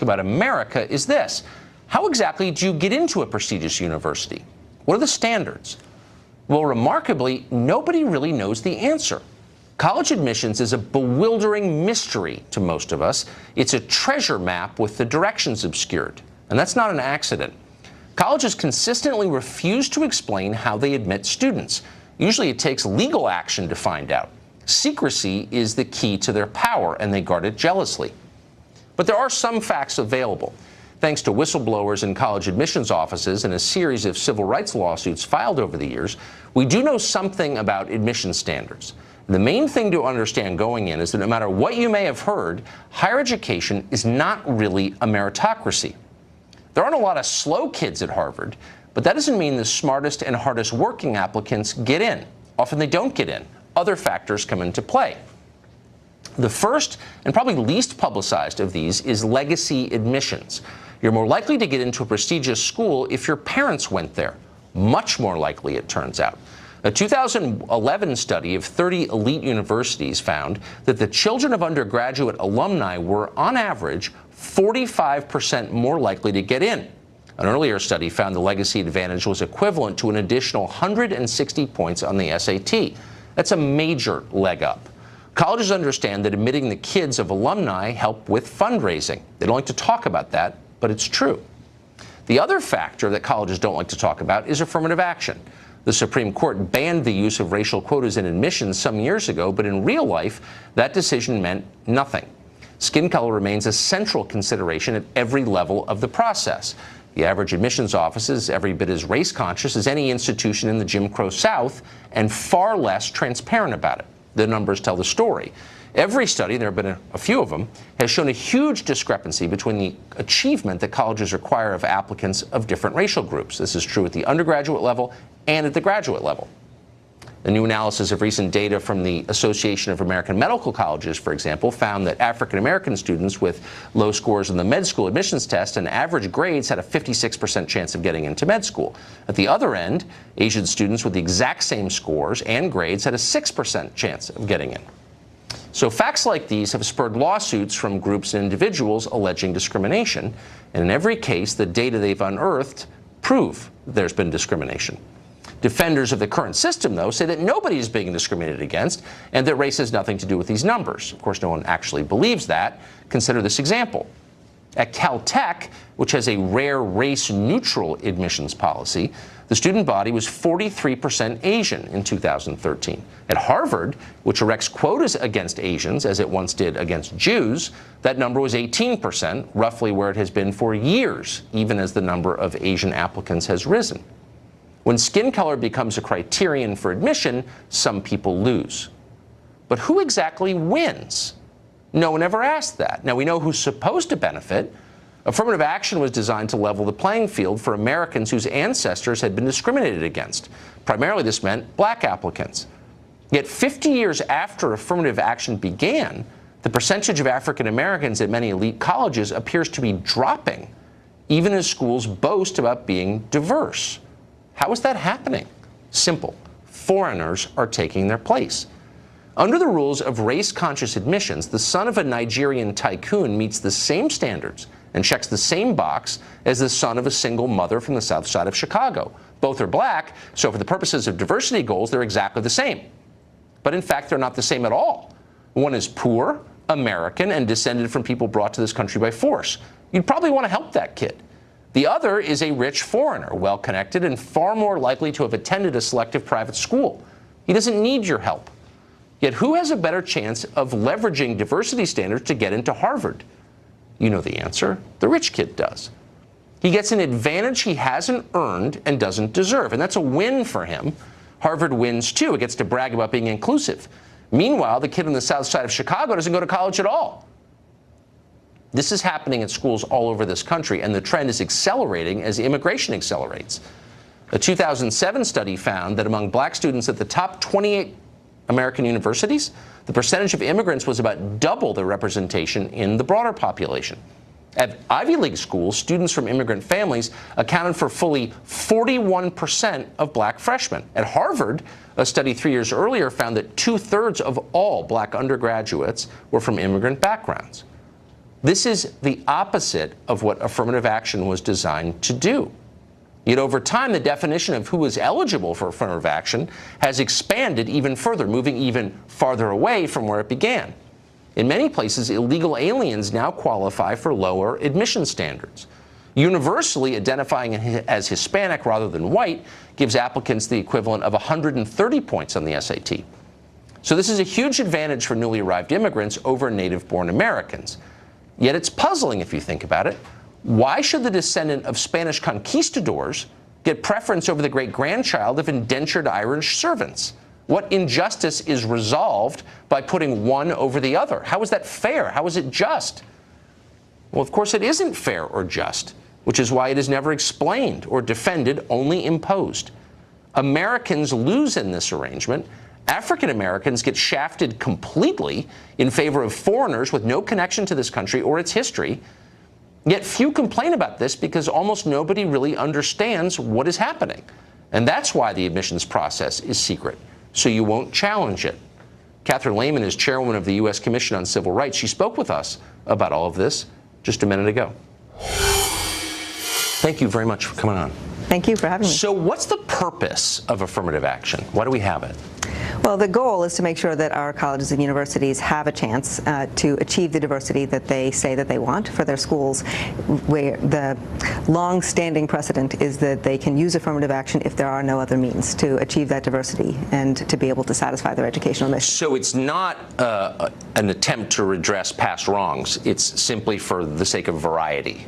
About America is this: how exactly do you get into a prestigious university? What are the standards? Well, remarkably, nobody really knows the answer. College admissions is a bewildering mystery to most of us. It's a treasure map with the directions obscured. And that's not an accident. Colleges consistently refuse to explain how they admit students. Usually it takes legal action to find out. Secrecy is the key to their power, and they guard it jealously. But there are some facts available. Thanks to whistleblowers in college admissions offices and a series of civil rights lawsuits filed over the years, we do know something about admission standards. The main thing to understand going in is that no matter what you may have heard, higher education is not really a meritocracy. There aren't a lot of slow kids at Harvard, but that doesn't mean the smartest and hardest working applicants get in. Often they don't get in. Other factors come into play. The first and probably least publicized of these is legacy admissions. You're more likely to get into a prestigious school if your parents went there. Much more likely, it turns out. A 2011 study of 30 elite universities found that the children of undergraduate alumni were, on average, 45% more likely to get in. An earlier study found the legacy advantage was equivalent to an additional 160 points on the SAT. That's a major leg up. Colleges understand that admitting the kids of alumni help with fundraising. They don't like to talk about that, but it's true. The other factor that colleges don't like to talk about is affirmative action. The Supreme Court banned the use of racial quotas in admissions some years ago, but in real life, that decision meant nothing. Skin color remains a central consideration at every level of the process. The average admissions office is every bit as race conscious as any institution in the Jim Crow South, and far less transparent about it. The numbers tell the story. Every study, there have been a few of them, has shown a huge discrepancy between the achievement that colleges require of applicants of different racial groups. This is true at the undergraduate level and at the graduate level. The new analysis of recent data from the Association of American Medical Colleges, for example, found that African American students with low scores in the med school admissions test and average grades had a 56% chance of getting into med school. At the other end, Asian students with the exact same scores and grades had a 6% chance of getting in. So facts like these have spurred lawsuits from groups and individuals alleging discrimination, and in every case, the data they've unearthed prove there's been discrimination. Defenders of the current system, though, say that nobody is being discriminated against and that race has nothing to do with these numbers. Of course, no one actually believes that. Consider this example. At Caltech, which has a rare race-neutral admissions policy, the student body was 43% Asian in 2013. At Harvard, which erects quotas against Asians, as it once did against Jews, that number was 18%, roughly where it has been for years, even as the number of Asian applicants has risen. When skin color becomes a criterion for admission, some people lose. But who exactly wins? No one ever asked that. Now, we know who's supposed to benefit. Affirmative action was designed to level the playing field for Americans whose ancestors had been discriminated against. Primarily, this meant black applicants. Yet 50 years after affirmative action began, the percentage of African Americans at many elite colleges appears to be dropping, even as schools boast about being diverse. How is that happening? Simple. Foreigners are taking their place. Under the rules of race-conscious admissions, the son of a Nigerian tycoon meets the same standards and checks the same box as the son of a single mother from the south side of Chicago. Both are black, so for the purposes of diversity goals, they're exactly the same. But in fact, they're not the same at all. One is poor, American, and descended from people brought to this country by force. You'd probably want to help that kid. The other is a rich foreigner, well-connected, and far more likely to have attended a selective private school. He doesn't need your help. Yet who has a better chance of leveraging diversity standards to get into Harvard? You know the answer. The rich kid does. He gets an advantage he hasn't earned and doesn't deserve, and that's a win for him. Harvard wins, too. It gets to brag about being inclusive. Meanwhile, the kid on the south side of Chicago doesn't go to college at all. This is happening at schools all over this country, and the trend is accelerating as immigration accelerates. A 2007 study found that among black students at the top 28 American universities, the percentage of immigrants was about double the representation in the broader population. At Ivy League schools, students from immigrant families accounted for fully 41% of black freshmen. At Harvard, a study 3 years earlier found that 2/3 of all black undergraduates were from immigrant backgrounds. This is the opposite of what affirmative action was designed to do. Yet over time, the definition of who is eligible for affirmative action has expanded even further, moving even farther away from where it began. In many places, illegal aliens now qualify for lower admission standards. Universally identifying as Hispanic rather than white gives applicants the equivalent of 130 points on the SAT. So this is a huge advantage for newly arrived immigrants over native-born Americans. Yet it's puzzling if you think about it. Why should the descendant of Spanish conquistadors get preference over the great-grandchild of indentured Irish servants? What injustice is resolved by putting one over the other? How is that fair? How is it just? Well, of course, it isn't fair or just, which is why it is never explained or defended, only imposed. Americans lose in this arrangement. African Americans get shafted completely in favor of foreigners with no connection to this country or its history. Yet few complain about this because almost nobody really understands what is happening. And that's why the admissions process is secret, so you won't challenge it. Catherine Lehman is chairwoman of the U.S. Commission on Civil Rights. She spoke with us about all of this just a minute ago. Thank you very much for coming on. Thank you for having me. So what's the purpose of affirmative action? Why do we have it? Well, the goal is to make sure that our colleges and universities have a chance to achieve the diversity that they say that they want for their schools, where the long-standing precedent is that they can use affirmative action if there are no other means to achieve that diversity and to be able to satisfy their educational mission. So it's not an attempt to redress past wrongs. It's simply for the sake of variety.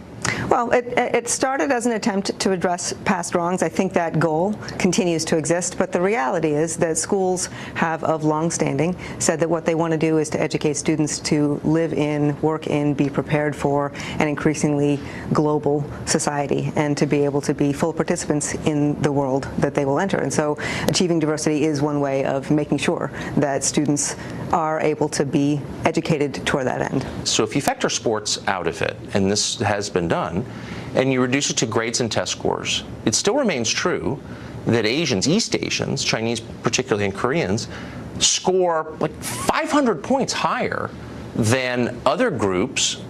Well, it started as an attempt to address past wrongs. I think that goal continues to exist, but the reality is that schools have, of long standing, said that what they want to do is to educate students to live in, work in, be prepared for an increasingly global society and to be able to be full participants in the world that they will enter. And so achieving diversity is one way of making sure that students are able to be educated toward that end. So if you factor sports out of it, and this has been done, and you reduce it to grades and test scores, it still remains true that Asians, East Asians, Chinese particularly and Koreans, score like 500 points higher than other groups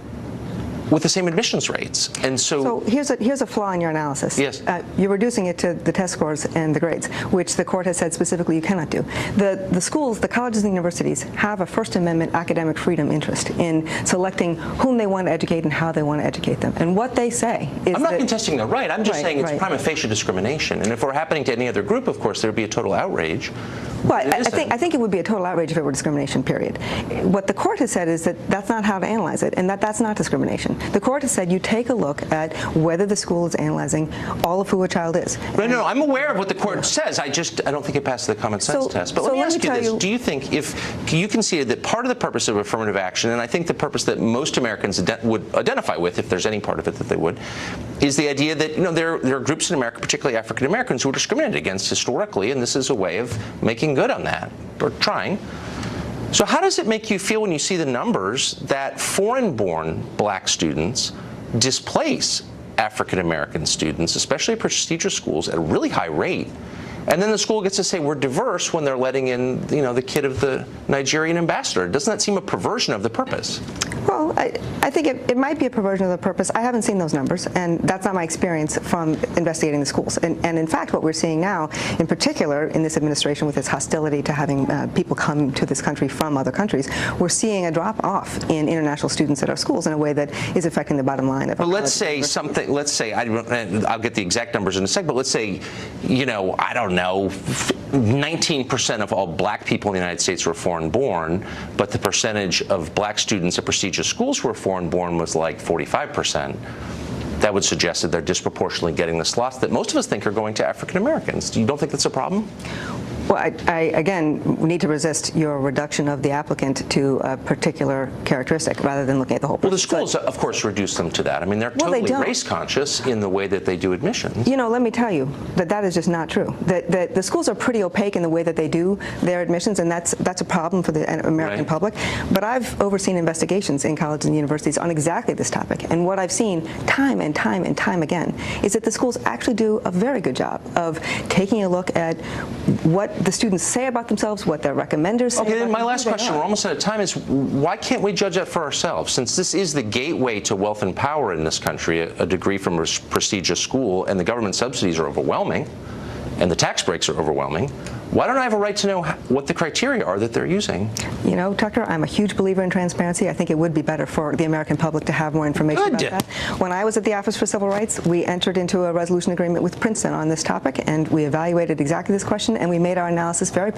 with the same admissions rates. And so here's a flaw in your analysis. Yes. You're reducing it to the test scores and the grades, which the court has said specifically you cannot do. The schools, the colleges and universities have a First Amendment academic freedom interest in selecting whom they want to educate and how they want to educate them. And what they say is I'm not contesting the right. I'm just saying it's right. prima facie discrimination. And if it were happening to any other group, of course, there would be a total outrage. Well, I think it would be a total outrage if it were discrimination, period. What the court has said is that that's not how to analyze it, and that's not discrimination. The court has said you take a look at whether the school is analyzing all of who a child is. No, I'm aware of what the court says. I don't think it passes the common sense test. But let me ask you this. Do you think, if you conceded that part of the purpose of affirmative action, and I think the purpose that most Americans would identify with, if there's any part of it that they would, is the idea that there are groups in America, particularly African Americans, who are discriminated against historically, and this is a way of making good on that, or trying. So how does it make you feel when you see the numbers that foreign-born black students displace African American students, especially at prestigious schools, at a really high rate? And then the school gets to say we're diverse when they're letting in, the kid of the Nigerian ambassador. Doesn't that seem a perversion of the purpose? Well, I think it might be a perversion of the purpose. I haven't seen those numbers, and that's not my experience from investigating the schools. And in fact, what we're seeing now, in particular in this administration with its hostility to having people come to this country from other countries, we're seeing a drop-off in international students at our schools in a way that is affecting the bottom line of our let's say, I'll get the exact numbers in a second, but let's say, I don't know, 19% of all black people in the United States were foreign-born, but the percentage of black students at prestigious schools who were foreign-born was like 45%. That would suggest that they're disproportionately getting the slots that most of us think are going to African Americans. You don't think that's a problem? Well, I again need to resist your reduction of the applicant to a particular characteristic rather than looking at the whole person. Well, the schools, of course, reduce them to that. I mean, they're totally race conscious in the way that they do admissions. Let me tell you that is just not true. That the schools are pretty opaque in the way that they do their admissions, and that's a problem for the American public. But I've overseen investigations in colleges and universities on exactly this topic, and what I've seen time and time and time again is that the schools actually do a very good job of taking a look at what the students say about themselves, what their recommenders say Okay, about then my them, last who they question, are. we're almost out of time, is why can't we judge that for ourselves? Since this is the gateway to wealth and power in this country, a degree from a prestigious school, and the government subsidies are overwhelming, and the tax breaks are overwhelming, why don't I have a right to know what the criteria are that they're using? You know, Tucker, I'm a huge believer in transparency. I think it would be better for the American public to have more information about that. When I was at the Office for Civil Rights, we entered into a resolution agreement with Princeton on this topic, and we evaluated exactly this question, and we made our analysis very public.